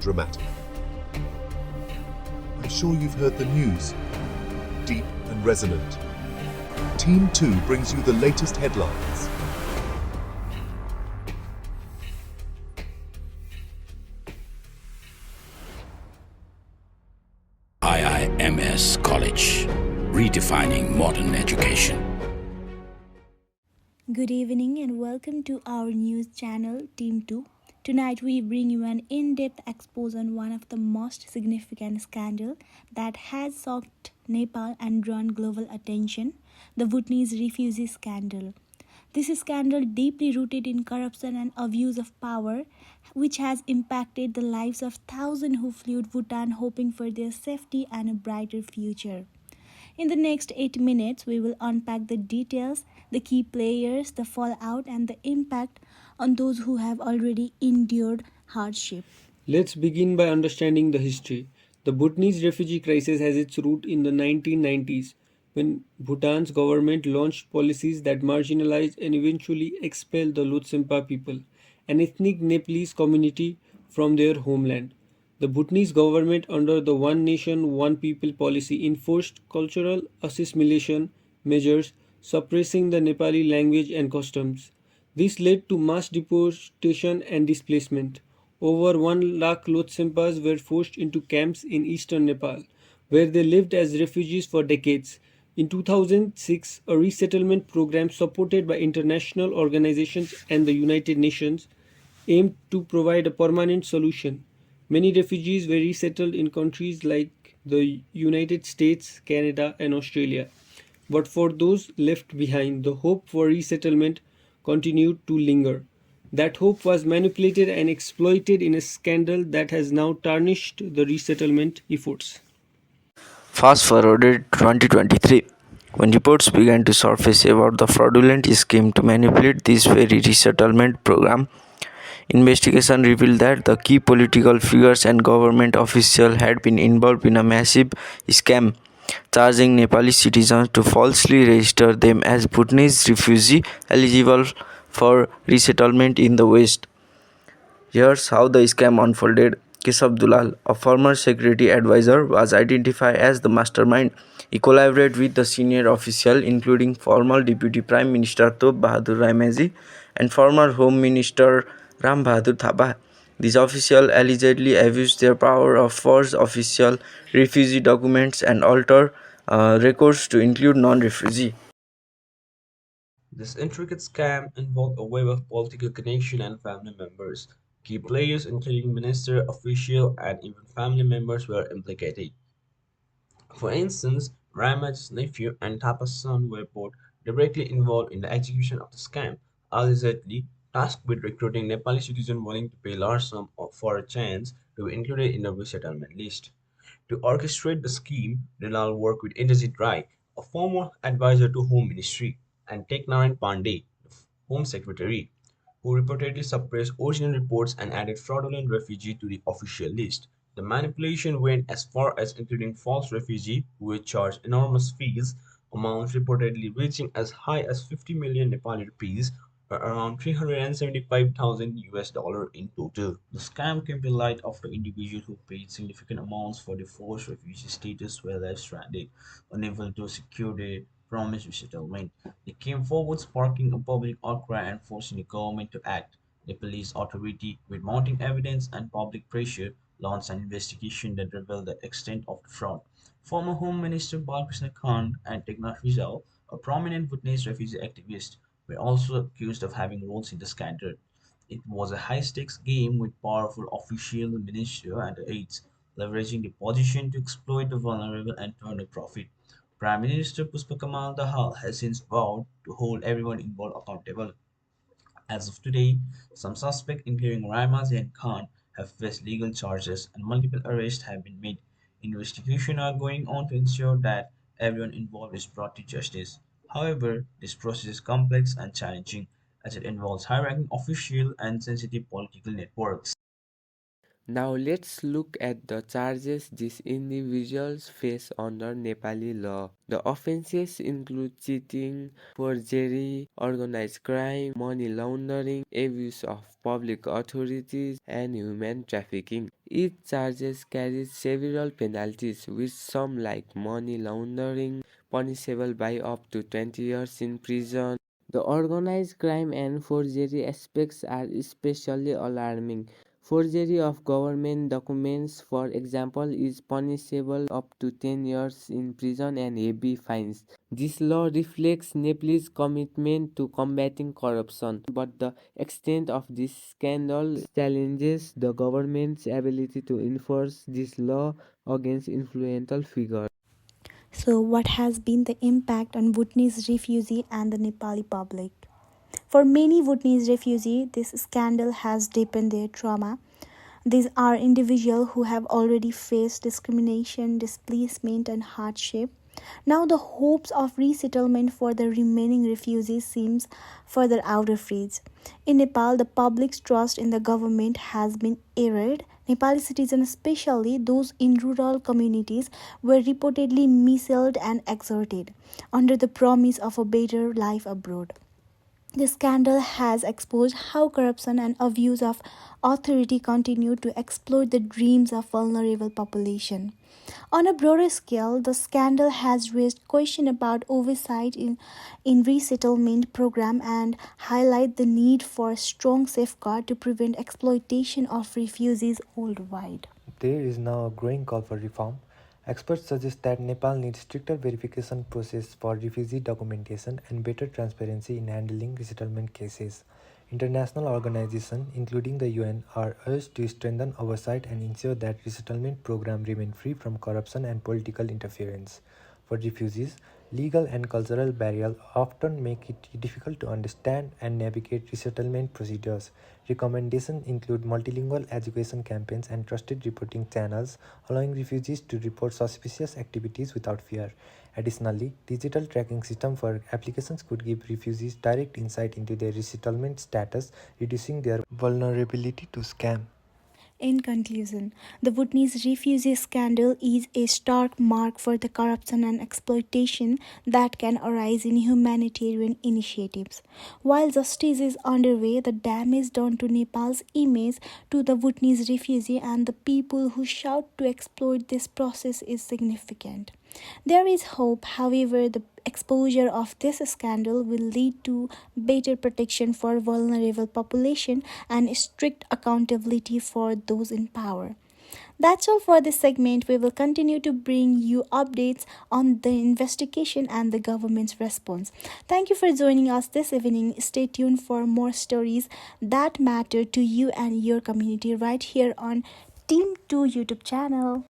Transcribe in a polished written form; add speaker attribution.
Speaker 1: dramatic. I'm sure you've heard the news, deep and resonant. Team 2 brings you the latest headlines.
Speaker 2: IIMS College, redefining modern education.
Speaker 3: Good evening and welcome to our news channel Team 2. Tonight we bring you an in-depth expose on one of the most significant scandals that has shocked Nepal and drawn global attention, the Bhutanese refugee scandal. This scandal, deeply rooted in corruption and abuse of power, which has impacted the lives of thousands who fled Bhutan hoping for their safety and a brighter future. In the next 8 minutes, we will unpack the details, the key players, the fallout, and the impact on those who have already endured hardship.
Speaker 4: Let's begin by understanding the history. The Bhutanese refugee crisis has its root in the 1990s, when Bhutan's government launched policies that marginalized and eventually expelled the Lutsempa people, an ethnic Nepalese community, from their homeland. The Bhutanese government, under the One Nation, One People policy, enforced cultural assimilation measures, suppressing the Nepali language and customs. This led to mass deportation and displacement. Over 1 lakh Lotsempas were forced into camps in eastern Nepal, where they lived as refugees for decades. In 2006, a resettlement program supported by international organizations and the United Nations aimed to provide a permanent solution. Many refugees were resettled in countries like the United States, Canada, and Australia. But for those left behind, the hope for resettlement continued to linger. That hope was manipulated and exploited in a scandal that has now tarnished the resettlement efforts.
Speaker 5: Fast forwarded to 2023, when reports began to surface about the fraudulent scheme to manipulate this very resettlement program. Investigation revealed that the key political figures and government officials had been involved in a massive scam, charging Nepali citizens to falsely register them as Bhutanese refugees eligible for resettlement in the West. Here's how the scam unfolded. Keshav Dulal, a former security advisor, was identified as the mastermind. He collaborated with the senior officials, including former Deputy Prime Minister Top Bahadur Raimajee and former Home Minister Ram Bahadur Thapa. These officials allegedly abused their power of forged official refugee documents and altered records to include non-refugee.
Speaker 6: This intricate scam involved a web of political connections and family members. Key players, including minister, official, and even family members, were implicated. For instance, Rama's nephew and Tapa's son were both directly involved in the execution of the scam, allegedly tasked with recruiting Nepali citizens willing to pay large sum for a chance to be included in the resettlement list. To orchestrate the scheme, Dalal worked with Indrajit Rai, a former advisor to Home Ministry, and Teknarayan Pandey, the Home Secretary, who reportedly suppressed original reports and added fraudulent refugees to the official list. The manipulation went as far as including false refugees who were charged enormous fees, amounts reportedly reaching as high as 50 million Nepali rupees or around 375,000 US dollar in total. The scam came to light after individuals who paid significant amounts for the forced refugee status were left stranded, unable to secure their promised resettlement. They came forward sparking a public outcry and forcing the government to act. The police authority, with mounting evidence and public pressure, launched an investigation that revealed the extent of the fraud. Former Home Minister Balkrishna Khan and Teknath Rizal, a prominent Bhutanese refugee activist, were also accused of having roles in the scandal. It was a high-stakes game with powerful official minister and aides leveraging the position to exploit the vulnerable and turn a profit. Prime Minister Pushpakamal Dahal has since vowed to hold everyone involved accountable. As of today, some suspects, including Raimaz and Khan, have faced legal charges and multiple arrests have been made. Investigations are going on to ensure that everyone involved is brought to justice. However, this process is complex and challenging as it involves high-ranking officials and sensitive political networks.
Speaker 7: Now let's look at the charges these individuals face under Nepali law. The offenses include cheating, forgery, organized crime, money laundering, abuse of public authorities, and human trafficking. Each charges carries several penalties, with some like money laundering punishable by up to 20 years in prison. The organized crime and forgery aspects are especially alarming. Forgery of government documents, for example, is punishable up to 10 years in prison and heavy fines. This law reflects Nepal's commitment to combating corruption, but the extent of this scandal challenges the government's ability to enforce this law against influential figures.
Speaker 3: So, what has been the impact on Bhutanese refugee and the Nepali public? For many Bhutanese refugees, this scandal has deepened their trauma. These are individuals who have already faced discrimination, displacement, and hardship. Now, the hopes of resettlement for the remaining refugees seems further out of reach. In Nepal, the public's trust in the government has been eroded. Nepali citizens, especially those in rural communities, were reportedly misled and exhorted under the promise of a better life abroad. The scandal has exposed how corruption and abuse of authority continue to exploit the dreams of vulnerable population. On a broader scale, the scandal has raised questions about oversight in resettlement program and highlight the need for strong safeguard to prevent exploitation of refugees worldwide.
Speaker 8: There is now a growing call for reform. Experts suggest that Nepal needs stricter verification process for refugee documentation and better transparency in handling resettlement cases. International organizations, including the UN, are urged to strengthen oversight and ensure that resettlement programs remain free from corruption and political interference. For refugees, legal and cultural barriers often make it difficult to understand and navigate resettlement procedures. Recommendations include multilingual education campaigns and trusted reporting channels, allowing refugees to report suspicious activities without fear. Additionally, digital tracking system for applications could give refugees direct insight into their resettlement status, reducing their vulnerability to scam.
Speaker 3: In conclusion, the Bhutanese refugee scandal is a stark mark for the corruption and exploitation that can arise in humanitarian initiatives. While justice is underway, the damage done to Nepal's image, to the Bhutanese refugee, and the people who shout to exploit this process is significant. There is hope, however, the exposure of this scandal will lead to better protection for vulnerable population and strict accountability for those in power. That's all for this segment. We will continue to bring you updates on the investigation and the government's response. Thank you for joining us this evening. Stay tuned for more stories that matter to you and your community right here on Team 2 YouTube channel.